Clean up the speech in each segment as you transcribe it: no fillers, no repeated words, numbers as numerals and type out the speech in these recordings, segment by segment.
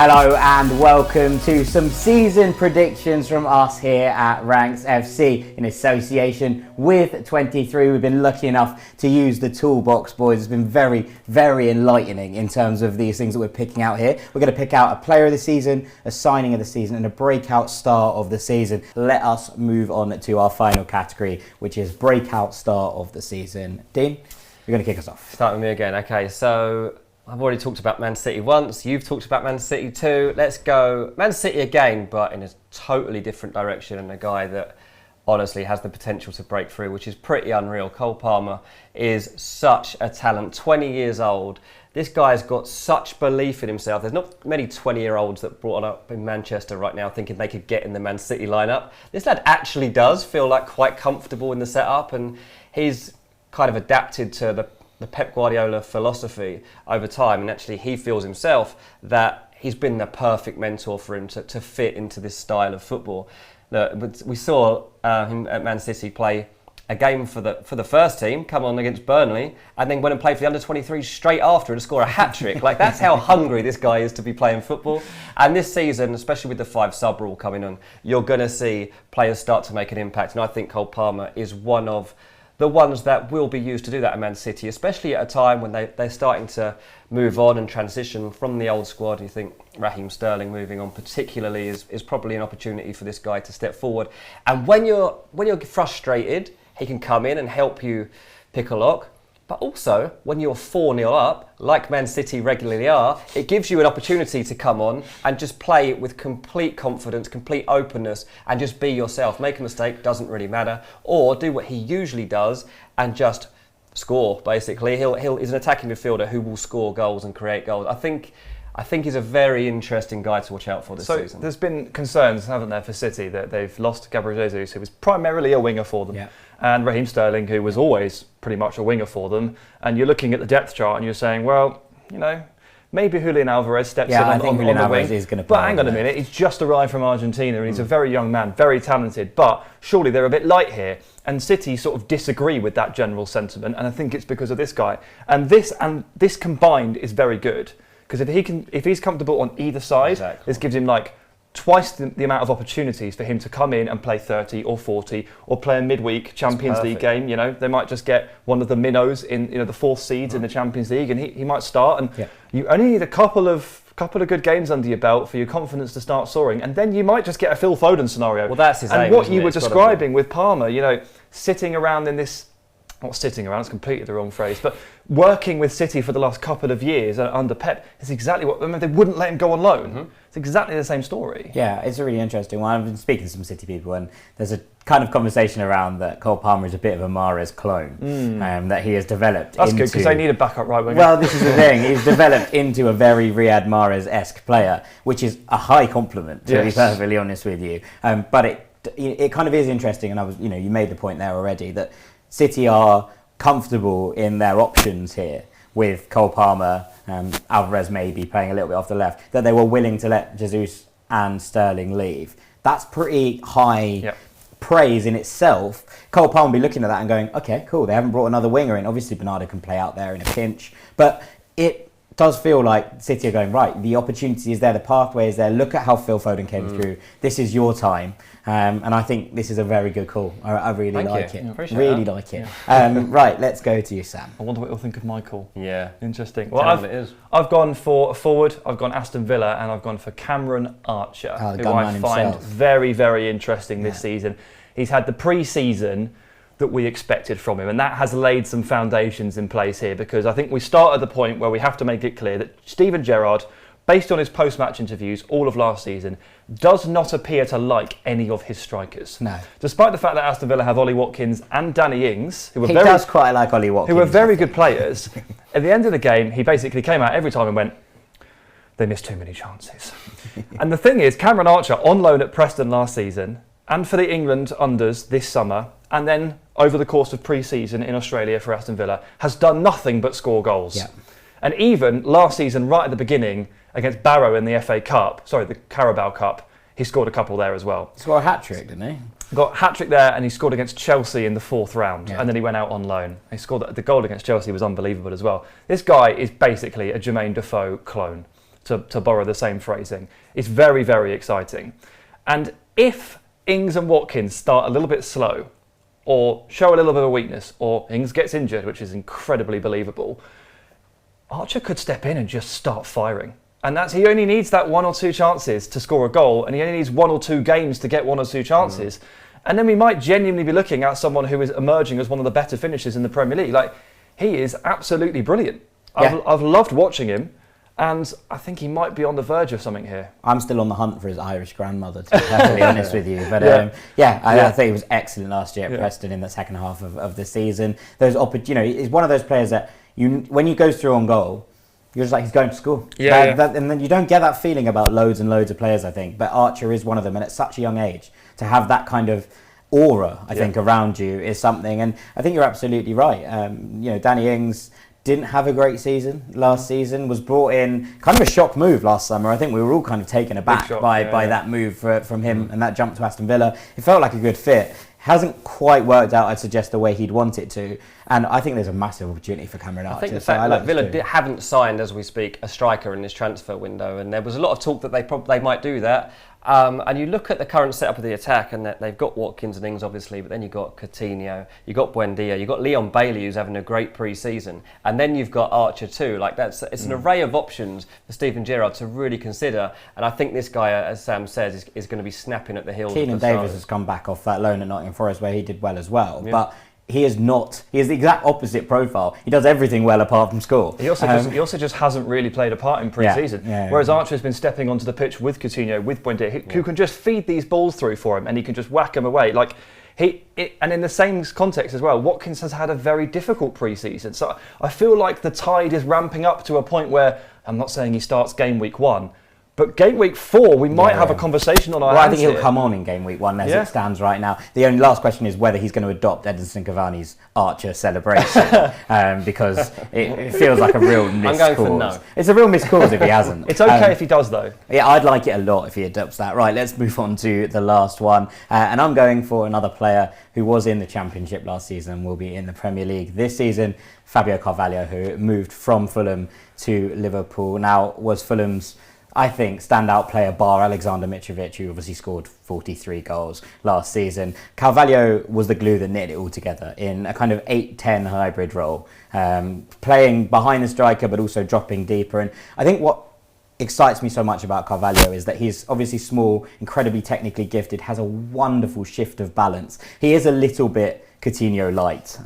Hello and welcome to some season predictions from us here at Ranks FC in association with 23. We've been lucky enough to use the toolbox, boys. It's been very, very enlightening in terms of these things that we're picking out here. We're going to pick out a player of the season, a signing of the season and a breakout star of the season. Let us move on to our final category, which is breakout star of the season. Dean, you're going to kick us off. Start with me again. Okay, so I've already talked about Man City once, you've talked about Man City too. Let's go Man City again, but in a totally different direction, and a guy that honestly has the potential to break through, which is pretty unreal. Cole Palmer is such a talent, 20 years old. This guy's got such belief in himself. There's not many 20-year-olds that brought up in Manchester right now thinking they could get in the Man City lineup. This lad actually does feel like quite comfortable in the setup, and he's kind of adapted to the Pep Guardiola philosophy over time, and actually he feels himself that he's been the perfect mentor for him to fit into this style of football. Look, we saw him at Man City play a game for the first team, come on against Burnley, and then went and played for the under-23 straight after and score a hat-trick. Like, that's how hungry this guy is to be playing football. And this season, especially with the 5-sub rule coming on, you're going to see players start to make an impact, and I think Cole Palmer is one of the ones that will be used to do that at Man City, especially at a time when they're starting to move on and transition from the old squad. You think Raheem Sterling moving on particularly is probably an opportunity for this guy to step forward. And when you're frustrated, he can come in and help you pick a lock. But also, when you're 4-0 up, like Man City regularly are, it gives you an opportunity to come on and just play with complete confidence, complete openness, and just be yourself. Make a mistake, doesn't really matter. Or do what he usually does and just score, basically. He's an attacking midfielder who will score goals and create goals. I think he's a very interesting guy to watch out for this season. So there's been concerns, haven't there, for City, that they've lost Gabriel Jesus, who was primarily a winger for them. Yeah. And Raheem Sterling, who was always pretty much a winger for them. And you're looking at the depth chart and you're saying, well, you know, maybe Julian Alvarez steps in on the wing. Is gonna but hang on a minute, he's just arrived from Argentina and he's a very young man, very talented. But surely they're a bit light here. And City sort of disagree with that general sentiment. And I think it's because of this guy. And this combined is very good. Because if he's comfortable on either side, this gives him like twice the amount of opportunities for him to come in and play 30 or 40 or play a midweek Champions League game. You know, they might just get one of the minnows in the fourth seeds in the Champions League, and he might start. And you only need a couple of good games under your belt for your confidence to start soaring, and then you might just get a Phil Foden scenario. Well, that's his aim. And what you were describing with Palmer, you know, sitting around in this. Not sitting around, it's completely the wrong phrase, but working with City for the last couple of years under Pep is exactly what, I mean, they wouldn't let him go on loan. Mm-hmm. It's exactly the same story. Yeah, it's a really interesting one. I've been speaking to some City people, and there's a kind of conversation around that Cole Palmer is a bit of a Mahrez clone, that he has developed That's good, because they need a backup right winger. Well, this is the thing. He's developed into a very Riyad Mahrez-esque player, which is a high compliment, to be perfectly honest with you. But it kind of is interesting, and you made the point there already, that City are comfortable in their options here with Cole Palmer, Alvarez maybe playing a little bit off the left, that they were willing to let Jesus and Sterling leave. That's pretty high praise in itself. Cole Palmer will be looking at that and going, okay, cool, they haven't brought another winger in. Obviously Bernardo can play out there in a pinch, but it does feel like City are going, right, the opportunity is there, the pathway is there, look at how Phil Foden came through, this is your time. And I think this is a very good call. I really like it. Really like it. Right, let's go to you, Sam. I wonder what you'll think of my call. Yeah. Interesting. Well, I've gone for a forward, I've gone Aston Villa, and I've gone for Cameron Archer, who I find very, very interesting this season. He's had the pre-season that we expected from him, and that has laid some foundations in place here, because I think we start at the point where we have to make it clear that Steven Gerrard, based on his post-match interviews all of last season, does not appear to like any of his strikers. No. Despite the fact that Aston Villa have Ollie Watkins and Danny Ings, who does quite like Ollie Watkins, who are very good players. At the end of the game, he basically came out every time and went, they missed too many chances. And the thing is, Cameron Archer, on loan at Preston last season, and for the England unders this summer, and then over the course of pre-season in Australia for Aston Villa, has done nothing but score goals. Yeah. And even last season, right at the beginning, against Barrow in the the Carabao Cup, he scored a couple there as well. He scored a hat-trick, didn't he? Got a hat-trick there, and he scored against Chelsea in the 4th round, and then he went out on loan. He scored the goal against Chelsea was unbelievable as well. This guy is basically a Jermaine Defoe clone. to borrow the same phrasing. It's very, very exciting. And if Ings and Watkins start a little bit slow, or show a little bit of weakness, or Ings gets injured, which is incredibly believable, Archer could step in and just start firing. And he only needs that 1 or 2 chances to score a goal, and he only needs 1 or 2 games to get 1 or 2 chances. And then we might genuinely be looking at someone who is emerging as one of the better finishers in the Premier League. Like, he is absolutely brilliant. I've loved watching him, and I think he might be on the verge of something here. I'm still on the hunt for his Irish grandmother, to be perfectly honest with you. But I think he was excellent last year at Preston in the second half of the season. He's one of those players that when he goes through on goal, you're just like, he's going to score. And then you don't get that feeling about loads and loads of players, I think. But Archer is one of them, and at such a young age, to have that kind of aura, I think, around you is something. And I think you're absolutely right. Danny Ings didn't have a great season last season, was brought in, kind of a shock move last summer. I think we were all kind of taken aback by that move from him and that jump to Aston Villa. It felt like a good fit. Hasn't quite worked out, I'd suggest, the way he'd want it to. And I think there's a massive opportunity for Cameron Archer. I think the fact that Villa haven't signed, as we speak, a striker in this transfer window, and there was a lot of talk that they might do that. And you look at the current setup of the attack, and that they've got Watkins and Ings, obviously, but then you've got Coutinho, you've got Buendia, you've got Leon Bailey, who's having a great pre-season, and then you've got Archer too. Like, it's an array of options for Steven Gerrard to really consider. And I think this guy, as Sam says, is going to be snapping at the heels. Keenan Davis has come back off that loan at Nottingham Forest, where he did well as well. Yeah. But he is the exact opposite profile. He does everything well apart from score. He also just hasn't really played a part in pre-season. Whereas Archer has been stepping onto the pitch with Coutinho, with Buendia, who can just feed these balls through for him, and he can just whack them away. Like, and in the same context as well, Watkins has had a very difficult pre-season. So I feel like the tide is ramping up to a point where, I'm not saying he starts game week 1, but game week 4, we might have a conversation on our hands. I think he'll come on in game week 1 as it stands right now. The only last question is whether he's going to adopt Edinson Cavani's Archer celebration, because it feels like a real missed cause. For no. It's a real missed cause if he hasn't. It's okay if he does, though. Yeah, I'd like it a lot if he adopts that. Right, let's move on to the last one. And I'm going for another player who was in the Championship last season and will be in the Premier League this season, Fabio Carvalho, who moved from Fulham to Liverpool. Now, was Fulham's, I think, standout player bar Alexander Mitrovic, who obviously scored 43 goals last season. Carvalho was the glue that knit it all together in a kind of 8-10 hybrid role, playing behind the striker but also dropping deeper. And I think what excites me so much about Carvalho is that he's obviously small, incredibly technically gifted, has a wonderful shift of balance. He is a little bit Coutinho light,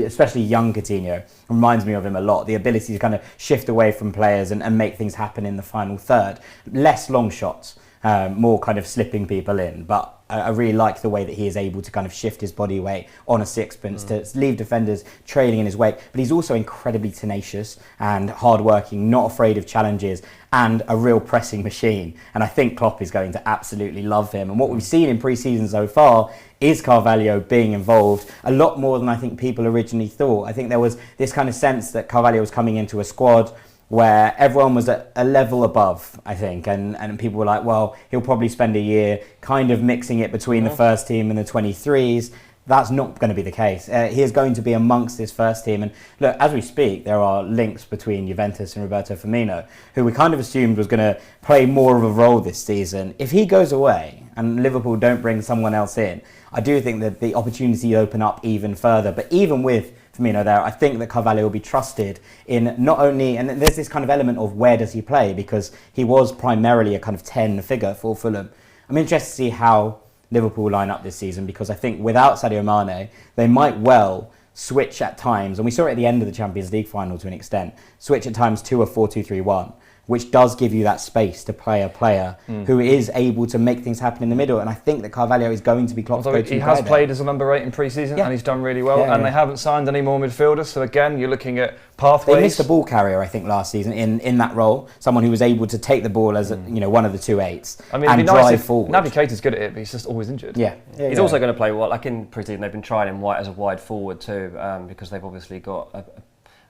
especially young Coutinho. Reminds me of him a lot. The ability to kind of shift away from players and make things happen in the final third. Less long shots, more kind of slipping people in. But I really like the way that he is able to kind of shift his body weight on a sixpence to leave defenders trailing in his wake. But he's also incredibly tenacious and hardworking, not afraid of challenges, and a real pressing machine. And I think Klopp is going to absolutely love him. And what we've seen in pre-season so far is Carvalho being involved a lot more than I think people originally thought. I think there was this kind of sense that Carvalho was coming into a squad where everyone was at a level above, I think, and people were like, well, he'll probably spend a year kind of mixing it between the first team and the 23s. That's not going to be the case. He is going to be amongst this first team. And look, as we speak, there are links between Juventus and Roberto Firmino, who we kind of assumed was going to play more of a role this season. If he goes away and Liverpool don't bring someone else in, I do think that the opportunity open up even further. But even with Firmino there, I think that Carvalho will be trusted in not only, and there's this kind of element of where does he play, because he was primarily a kind of 10 figure for Fulham. I'm interested to see how Liverpool line up this season, because I think without Sadio Mane, they might well switch at times, and we saw it at the end of the Champions League final to an extent, switch at times to a 4-2-3-1, which does give you that space to play a player who is able to make things happen in the middle. And I think that Carvalho is going to be Klopp's go-to player. He has played as a number 8 in pre-season, and he's done really well. And they haven't signed any more midfielders. So again, you're looking at pathways. They missed a ball carrier, I think, last season in that role. Someone who was able to take the ball as one of the 2-8s and drive forward. Naby Keita's good at it, but he's just always injured. He's also going to play like in pre-season. They've been trying him as a wide forward too, because they've obviously got a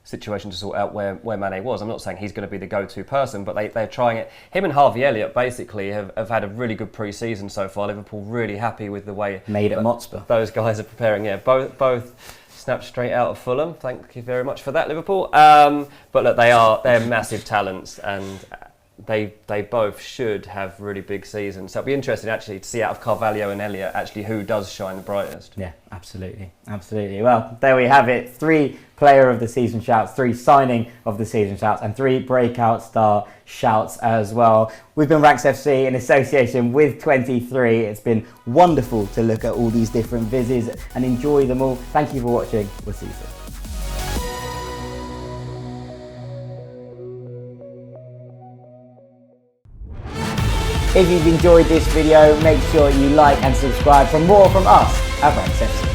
situation to sort out where Mane was. I'm not saying he's going to be the go-to person, but they're trying it. Him and Harvey Elliott basically have had a really good pre-season so far. Liverpool really happy with the way made at Motspur. Those guys are preparing. Both snapped straight out of Fulham. Thank you very much for that, Liverpool. But look, they're massive talents, and they both should have really big seasons. So it'll be interesting actually to see out of Carvalho and Elliott actually who does shine the brightest. Yeah, absolutely. Well, there we have it. 3 player of the season shouts, 3 signing of the season shouts, and 3 breakout star shouts as well. We've been Ranks FC in association with 23. It's been wonderful to look at all these different vises and enjoy them all. Thank you for watching. We'll see you soon. If you've enjoyed this video, make sure you like and subscribe for more from us at Ranks FC.